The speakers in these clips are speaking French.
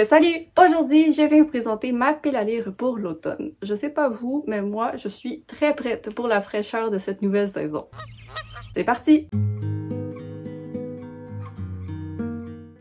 Salut! Aujourd'hui, je vais vous présenter ma pile à lire pour l'automne. Je sais pas vous, mais moi, je suis très prête pour la fraîcheur de cette nouvelle saison. C'est parti!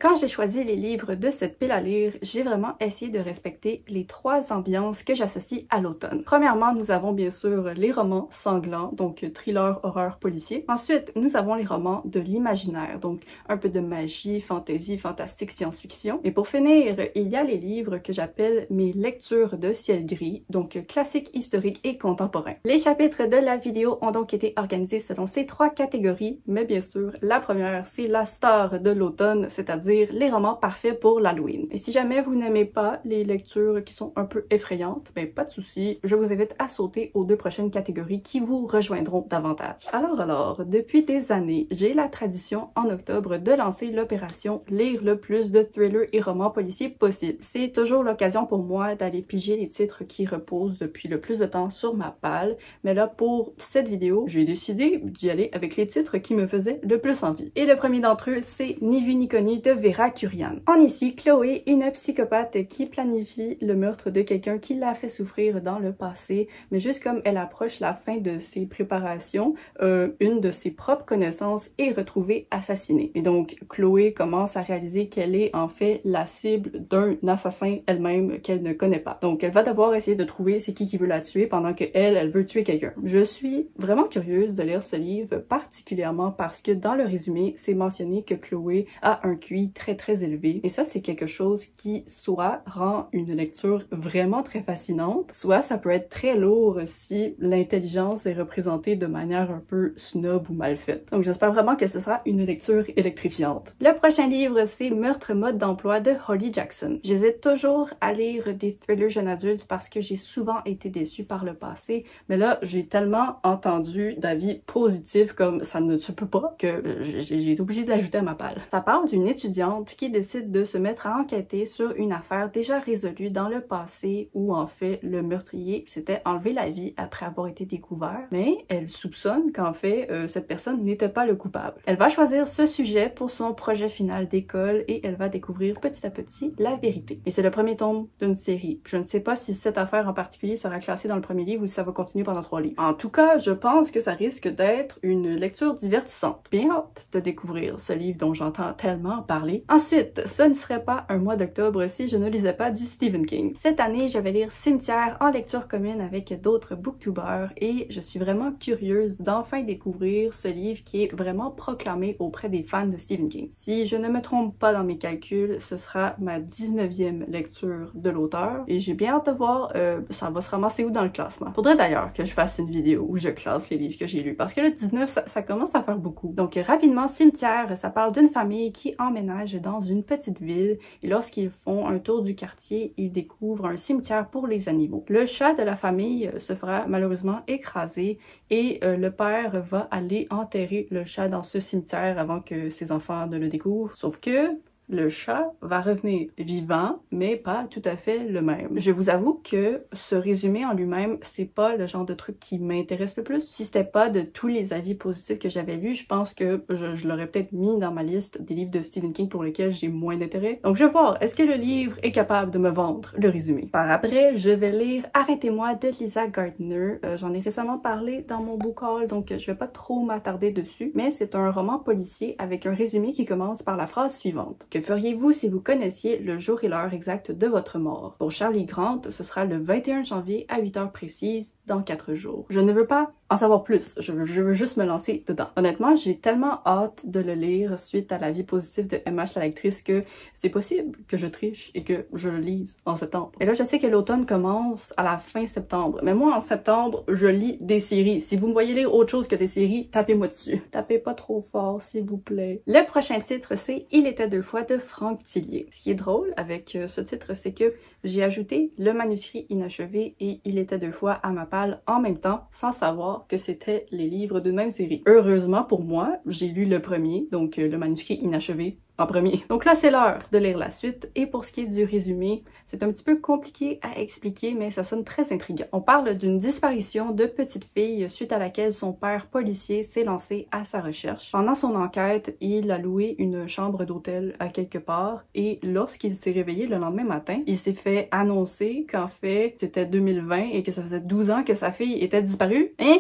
Quand j'ai choisi les livres de cette pile à lire, j'ai vraiment essayé de respecter les trois ambiances que j'associe à l'automne. Premièrement, nous avons bien sûr les romans sanglants, donc thriller, horreur, policier. Ensuite, nous avons les romans de l'imaginaire, donc un peu de magie, fantasy, fantastique, science-fiction. Et pour finir, il y a les livres que j'appelle mes lectures de ciel gris, donc classiques, historiques et contemporains. Les chapitres de la vidéo ont donc été organisés selon ces trois catégories, mais bien sûr, la première, c'est la star de l'automne, c'est-à-dire les romans parfaits pour l'Halloween. Et si jamais vous n'aimez pas les lectures qui sont un peu effrayantes, ben pas de souci, je vous invite à sauter aux deux prochaines catégories qui vous rejoindront davantage. Alors, depuis des années, j'ai la tradition en octobre de lancer l'opération Lire le plus de thrillers et romans policiers possible. C'est toujours l'occasion pour moi d'aller piger les titres qui reposent depuis le plus de temps sur ma palle, mais là pour cette vidéo, j'ai décidé d'y aller avec les titres qui me faisaient le plus envie. Et le premier d'entre eux, c'est Ni vu ni connu de Vera Kurian. On y suit Chloé, une psychopathe qui planifie le meurtre de quelqu'un qui l'a fait souffrir dans le passé, mais juste comme elle approche la fin de ses préparations, une de ses propres connaissances est retrouvée assassinée. Et donc, Chloé commence à réaliser qu'elle est en fait la cible d'un assassin elle-même qu'elle ne connaît pas. Donc, elle va devoir essayer de trouver c'est qui veut la tuer pendant que elle veut tuer quelqu'un. Je suis vraiment curieuse de lire ce livre, particulièrement parce que dans le résumé, c'est mentionné que Chloé a un QI très élevé. Et ça, c'est quelque chose qui soit rend une lecture vraiment très fascinante, soit ça peut être très lourd si l'intelligence est représentée de manière un peu snob ou mal faite. Donc j'espère vraiment que ce sera une lecture électrifiante. Le prochain livre, c'est Meurtre mode d'emploi de Holly Jackson. J'hésite toujours à lire des thrillers jeunes adultes parce que j'ai souvent été déçue par le passé, mais là, j'ai tellement entendu d'avis positifs comme ça ne se peut pas que j'ai été obligée de l'ajouter à ma palle. Ça parle d'une étudiante qui décide de se mettre à enquêter sur une affaire déjà résolue dans le passé où en fait le meurtrier s'était enlevé la vie après avoir été découvert, mais elle soupçonne qu'en fait cette personne n'était pas le coupable. Elle va choisir ce sujet pour son projet final d'école et elle va découvrir petit à petit la vérité. Et c'est le premier tome d'une série. Je ne sais pas si cette affaire en particulier sera classée dans le premier livre ou si ça va continuer pendant 3 livres. En tout cas, je pense que ça risque d'être une lecture divertissante. Bien hâte de découvrir ce livre dont j'entends tellement parler. Ensuite, ce ne serait pas un mois d'octobre si je ne lisais pas du Stephen King. Cette année, je vais lire Cimetière en lecture commune avec d'autres booktubers et je suis vraiment curieuse d'enfin découvrir ce livre qui est vraiment proclamé auprès des fans de Stephen King. Si je ne me trompe pas dans mes calculs, ce sera ma 19e lecture de l'auteur et j'ai bien hâte de voir ça va se ramasser où dans le classement. Faudrait d'ailleurs que je fasse une vidéo où je classe les livres que j'ai lus parce que le 19, ça commence à faire beaucoup. Donc rapidement, Cimetière, ça parle d'une famille qui emménage dans une petite ville et lorsqu'ils font un tour du quartier, ils découvrent un cimetière pour les animaux. Le chat de la famille se fera malheureusement écraser et le père va aller enterrer le chat dans ce cimetière avant que ses enfants ne le découvrent. Sauf que le chat va revenir vivant, mais pas tout à fait le même. Je vous avoue que ce résumé en lui-même, c'est pas le genre de truc qui m'intéresse le plus. Si c'était pas de tous les avis positifs que j'avais lus, je pense que je l'aurais peut-être mis dans ma liste des livres de Stephen King pour lesquels j'ai moins d'intérêt. Donc je vais voir, est-ce que le livre est capable de me vendre le résumé? Par après, je vais lire Arrêtez-moi de Lisa Gardner. J'en ai récemment parlé dans mon book haul, donc je vais pas trop m'attarder dessus, mais c'est un roman policier avec un résumé qui commence par la phrase suivante. Que feriez-vous si vous connaissiez le jour et l'heure exacte de votre mort? Pour Charlie Grant, ce sera le 21 janvier à 8 heures précises dans 4 jours. Je ne veux pas en savoir plus, je veux juste me lancer dedans. Honnêtement, j'ai tellement hâte de le lire suite à l'avis positif de MH la lectrice que c'est possible que je triche et que je le lise en septembre. Et là, je sais que l'automne commence à la fin septembre, mais moi en septembre, je lis des séries. Si vous me voyez lire autre chose que des séries, tapez-moi dessus. Tapez pas trop fort, s'il vous plaît. Le prochain titre, c'est Il était deux fois de Franck Tillier. Ce qui est drôle avec ce titre, c'est que j'ai ajouté le manuscrit inachevé et Il était deux fois à ma palle en même temps, sans savoir que c'était les livres d'une même série. Heureusement pour moi, j'ai lu le premier, donc le manuscrit inachevé, en premier. Donc là, c'est l'heure de lire la suite, et pour ce qui est du résumé, c'est un petit peu compliqué à expliquer, mais ça sonne très intriguant. On parle d'une disparition de petite fille suite à laquelle son père policier s'est lancé à sa recherche. Pendant son enquête, il a loué une chambre d'hôtel à quelque part, et lorsqu'il s'est réveillé le lendemain matin, il s'est fait annoncer qu'en fait, c'était 2020 et que ça faisait 12 ans que sa fille était disparue. Hein?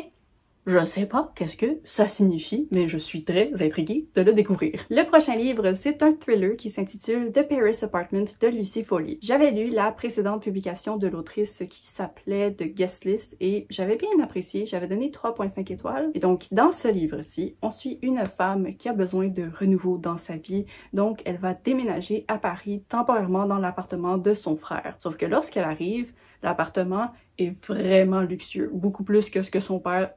Je sais pas qu'est-ce que ça signifie, mais je suis très intriguée de le découvrir. Le prochain livre, c'est un thriller qui s'intitule The Paris Apartment de Lucy Foley. J'avais lu la précédente publication de l'autrice qui s'appelait The Guest List et j'avais bien apprécié, j'avais donné 3.5 étoiles. Et donc, dans ce livre-ci, on suit une femme qui a besoin de renouveau dans sa vie, donc elle va déménager à Paris temporairement dans l'appartement de son frère. Sauf que lorsqu'elle arrive, l'appartement est vraiment luxueux, beaucoup plus que ce que son frère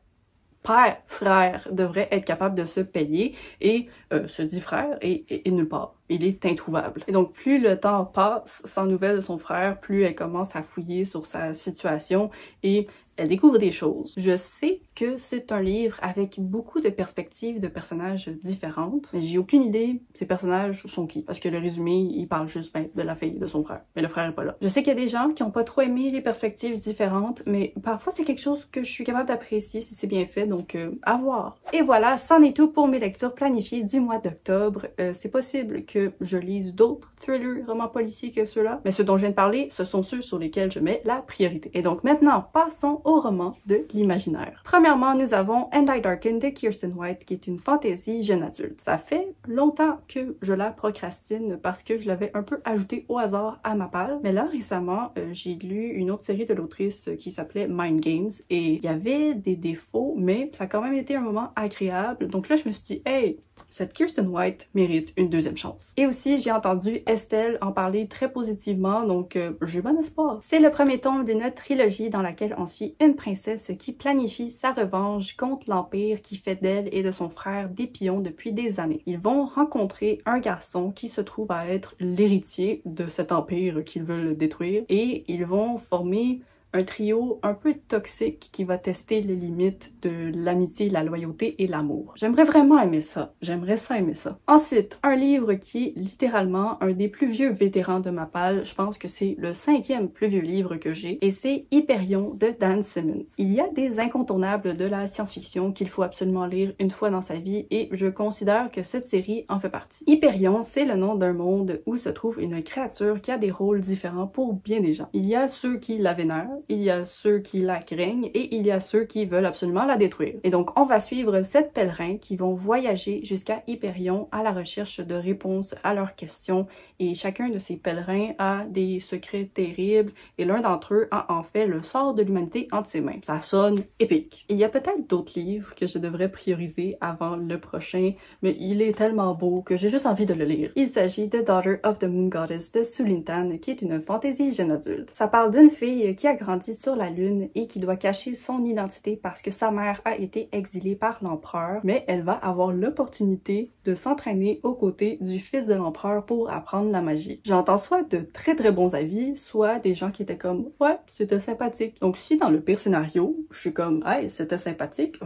devrait être capable de se payer, et ce dit frère est nulle part. Il est introuvable. Et donc plus le temps passe sans nouvelles de son frère, plus elle commence à fouiller sur sa situation et elle découvre des choses. Je sais que c'est un livre avec beaucoup de perspectives de personnages différentes, mais j'ai aucune idée ces personnages sont qui. Parce que le résumé, il parle juste de la fille, de son frère. Mais le frère est pas là. Je sais qu'il y a des gens qui ont pas trop aimé les perspectives différentes, mais parfois c'est quelque chose que je suis capable d'apprécier si c'est bien fait, donc à voir. Et voilà, c'en est tout pour mes lectures planifiées du mois d'octobre. C'est possible que je lise d'autres thrillers, romans policiers que ceux-là, mais ceux dont je viens de parler, ce sont ceux sur lesquels je mets la priorité. Et donc maintenant, passons au roman de l'imaginaire. Premièrement, nous avons And I Darken de Kiersten White, qui est une fantaisie jeune adulte. Ça fait longtemps que je la procrastine parce que je l'avais un peu ajoutée au hasard à ma palle, mais là récemment, j'ai lu une autre série de l'autrice qui s'appelait Mind Games et il y avait des défauts, mais ça a quand même été un moment agréable. Donc là, je me suis dit, hey, cette Kiersten White mérite une deuxième chance. Et aussi, j'ai entendu Estelle en parler très positivement, donc j'ai bon espoir. C'est le premier tome d'une trilogie dans laquelle on suit une princesse qui planifie sa revanche contre l'Empire qui fait d'elle et de son frère des pions depuis des années. Ils vont rencontrer un garçon qui se trouve à être l'héritier de cet empire qu'ils veulent détruire et ils vont former un trio un peu toxique qui va tester les limites de l'amitié, la loyauté et l'amour. J'aimerais vraiment aimer ça. J'aimerais ça aimer ça. Ensuite, un livre qui est littéralement un des plus vieux vétérans de ma palle. Je pense que c'est le 5e plus vieux livre que j'ai et c'est Hyperion de Dan Simmons. Il y a des incontournables de la science-fiction qu'il faut absolument lire une fois dans sa vie et je considère que cette série en fait partie. Hyperion, c'est le nom d'un monde où se trouve une créature qui a des rôles différents pour bien des gens. Il y a ceux qui la vénèrent, il y a ceux qui la craignent et il y a ceux qui veulent absolument la détruire. Et donc on va suivre 7 pèlerins qui vont voyager jusqu'à Hyperion à la recherche de réponses à leurs questions et chacun de ces pèlerins a des secrets terribles et l'un d'entre eux a en fait le sort de l'humanité entre ses mains. Ça sonne épique. Il y a peut-être d'autres livres que je devrais prioriser avant le prochain, mais il est tellement beau que j'ai juste envie de le lire. Il s'agit de Daughter of the Moon Goddess de Sulintan, qui est une fantaisie jeune adulte. Ça parle d'une fille qui a grandi sur la Lune et qui doit cacher son identité parce que sa mère a été exilée par l'empereur, mais elle va avoir l'opportunité de s'entraîner aux côtés du fils de l'empereur pour apprendre la magie. J'entends soit de très bons avis, soit des gens qui étaient comme « ouais, c'était sympathique ». Donc si dans le pire scénario, je suis comme « hey, c'était sympathique »,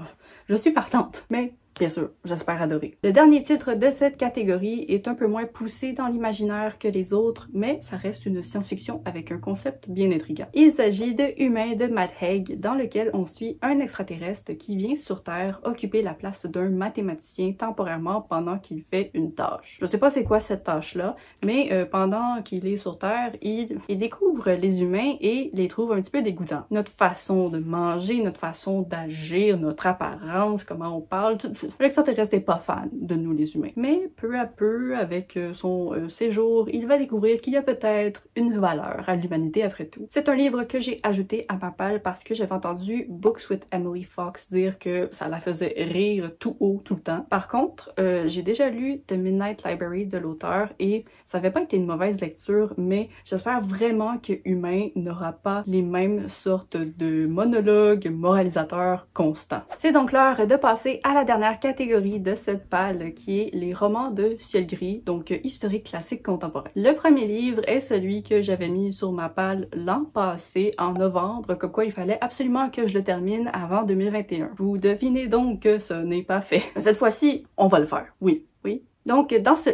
je suis partante, mais bien sûr, j'espère adorer. Le dernier titre de cette catégorie est un peu moins poussé dans l'imaginaire que les autres, mais ça reste une science-fiction avec un concept bien intriguant. Il s'agit de Humain de Matt Haig, dans lequel on suit un extraterrestre qui vient sur Terre occuper la place d'un mathématicien temporairement pendant qu'il fait une tâche. Je sais pas c'est quoi cette tâche-là, mais pendant qu'il est sur Terre, il découvre les humains et les trouve un petit peu dégoûtants. Notre façon de manger, notre façon d'agir, notre apparence, comment on parle, l'extraterrestre n'est pas fan de nous les humains. Mais peu à peu, avec son séjour, il va découvrir qu'il y a peut-être une valeur à l'humanité après tout. C'est un livre que j'ai ajouté à ma palle parce que j'avais entendu Books with Emily Fox dire que ça la faisait rire tout haut tout le temps. Par contre, j'ai déjà lu The Midnight Library de l'auteur et ça n'avait pas été une mauvaise lecture, mais j'espère vraiment que Humain n'aura pas les mêmes sortes de monologues moralisateurs constants. C'est donc l'heure de passer à la dernière catégorie de cette palle qui est les romans de ciel gris, donc historique classique contemporain. Le premier livre est celui que j'avais mis sur ma palle l'an passé en novembre, comme quoi il fallait absolument que je le termine avant 2021. Vous devinez donc que ce n'est pas fait. Cette fois-ci, on va le faire. Oui. Donc dans ce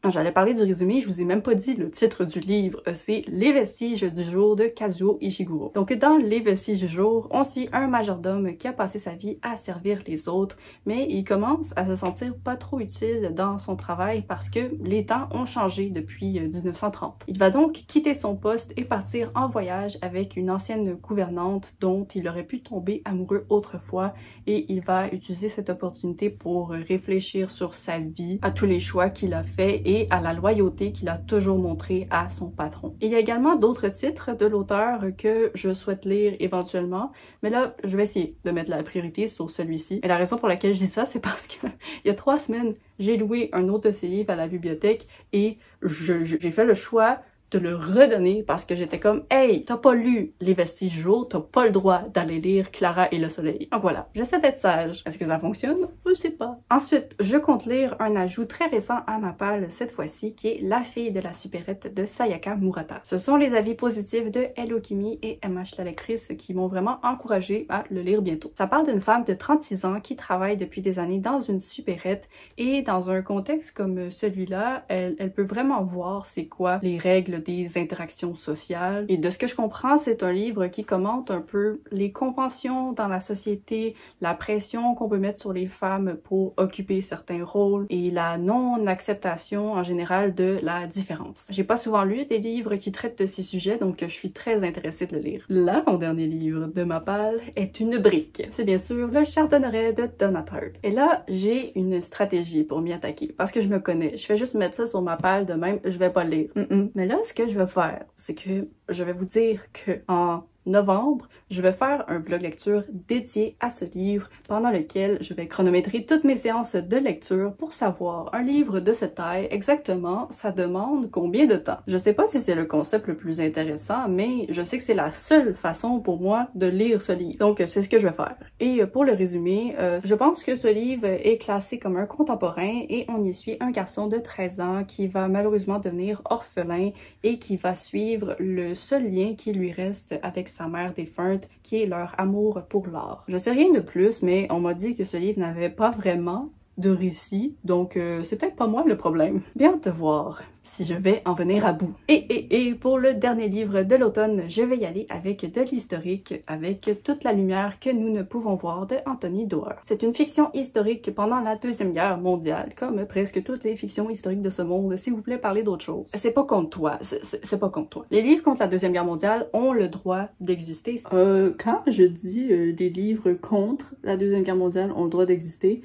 J'allais parler du résumé, je vous ai même pas dit le titre du livre, c'est Les vestiges du jour de Kazuo Ishiguro. Donc dans Les vestiges du jour, on suit un majordome qui a passé sa vie à servir les autres, mais il commence à se sentir pas trop utile dans son travail parce que les temps ont changé depuis 1930. Il va donc quitter son poste et partir en voyage avec une ancienne gouvernante dont il aurait pu tomber amoureux autrefois, et il va utiliser cette opportunité pour réfléchir sur sa vie, à tous les choix qu'il a fait et à la loyauté qu'il a toujours montrée à son patron. Il y a également d'autres titres de l'auteur que je souhaite lire éventuellement, mais là, je vais essayer de mettre la priorité sur celui-ci. Et la raison pour laquelle je dis ça, c'est parce que il y a 3 semaines, j'ai loué un autre de ses livres à la bibliothèque et j'ai fait le choix de le redonner parce que j'étais comme « Hey, t'as pas lu Les vestiges du jour, t'as pas le droit d'aller lire Clara et le soleil. » Donc voilà, j'essaie d'être sage. Est-ce que ça fonctionne? Je sais pas. Ensuite, je compte lire un ajout très récent à ma palle cette fois-ci qui est La fille de la supérette de Sayaka Murata. Ce sont les avis positifs de Hello Kimi et MH la lectrice qui m'ont vraiment encouragée à le lire bientôt. Ça parle d'une femme de 36 ans qui travaille depuis des années dans une supérette et dans un contexte comme celui-là, elle peut vraiment voir c'est quoi les règles des interactions sociales. Et de ce que je comprends, c'est un livre qui commente un peu les conventions dans la société, la pression qu'on peut mettre sur les femmes pour occuper certains rôles et la non-acceptation en général de la différence. J'ai pas souvent lu des livres qui traitent de ces sujets, donc je suis très intéressée de le lire. L'avant-dernier livre de ma palle est une brique. C'est bien sûr Le Chardonneret de Donna Tartt. Et là, j'ai une stratégie pour m'y attaquer, parce que je me connais. Je fais juste mettre ça sur ma palle de même, je vais pas le lire. Mais là, ce que je vais faire, c'est que je vais vous dire que en novembre, je vais faire un vlog lecture dédié à ce livre pendant lequel je vais chronométrer toutes mes séances de lecture pour savoir un livre de cette taille exactement, ça demande combien de temps. Je sais pas si c'est le concept le plus intéressant, mais je sais que c'est la seule façon pour moi de lire ce livre. Donc c'est ce que je vais faire. Et pour le résumer, je pense que ce livre est classé comme un contemporain et on y suit un garçon de 13 ans qui va malheureusement devenir orphelin et qui va suivre le seul lien qui lui reste avec sa mère défunte, qui est leur amour pour l'art. Je sais rien de plus, mais on m'a dit que ce livre n'avait pas vraiment de récit, donc c'est peut-être pas moi le problème. Bien de voir si je vais en venir à bout. Et pour le dernier livre de l'automne, je vais y aller avec de l'historique, avec toute la lumière que nous ne pouvons voir de Anthony Doerr. C'est une fiction historique pendant la Deuxième Guerre mondiale, comme presque toutes les fictions historiques de ce monde. S'il vous plaît, parlez d'autre chose. C'est pas contre toi, c'est pas contre toi. Les livres contre la Deuxième Guerre mondiale ont le droit d'exister. Quand je dis des livres contre la Deuxième Guerre mondiale ont le droit d'exister,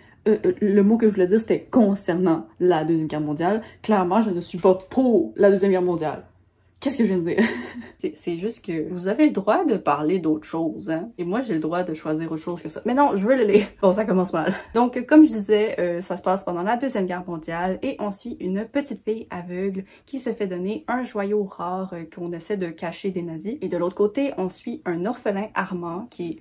le mot que je voulais dire, c'était concernant la Deuxième Guerre mondiale. Clairement, je ne suis pas pour la Deuxième Guerre mondiale. Qu'est-ce que je viens de dire? C'est juste que vous avez le droit de parler d'autre chose, hein? Et moi, j'ai le droit de choisir autre chose que ça. Mais non, je veux le lire. Bon, ça commence mal. Donc, comme je disais, ça se passe pendant la Deuxième Guerre mondiale et on suit une petite fille aveugle qui se fait donner un joyau rare qu'on essaie de cacher des nazis. Et de l'autre côté, on suit un orphelin Armand qui est...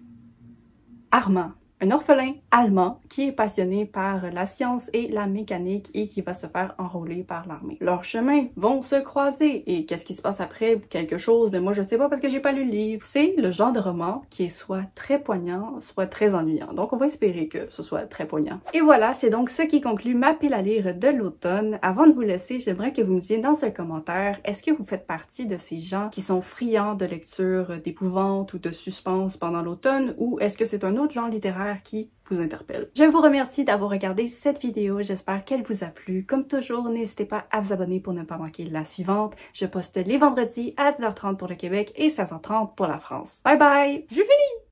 Armand. Un orphelin allemand qui est passionné par la science et la mécanique et qui va se faire enrôler par l'armée. Leurs chemins vont se croiser et qu'est-ce qui se passe après? Quelque chose, mais moi je sais pas parce que j'ai pas lu le livre. C'est le genre de roman qui est soit très poignant, soit très ennuyant. Donc on va espérer que ce soit très poignant. Et voilà, c'est donc ce qui conclut ma pile à lire de l'automne. Avant de vous laisser, j'aimerais que vous me disiez dans un commentaire, est-ce que vous faites partie de ces gens qui sont friands de lecture d'épouvante ou de suspense pendant l'automne, ou est-ce que c'est un autre genre littéraire qui vous interpelle? Je vous remercie d'avoir regardé cette vidéo, j'espère qu'elle vous a plu. Comme toujours, n'hésitez pas à vous abonner pour ne pas manquer la suivante. Je poste les vendredis à 10h30 pour le Québec et 16h30 pour la France. Bye bye! Je finis!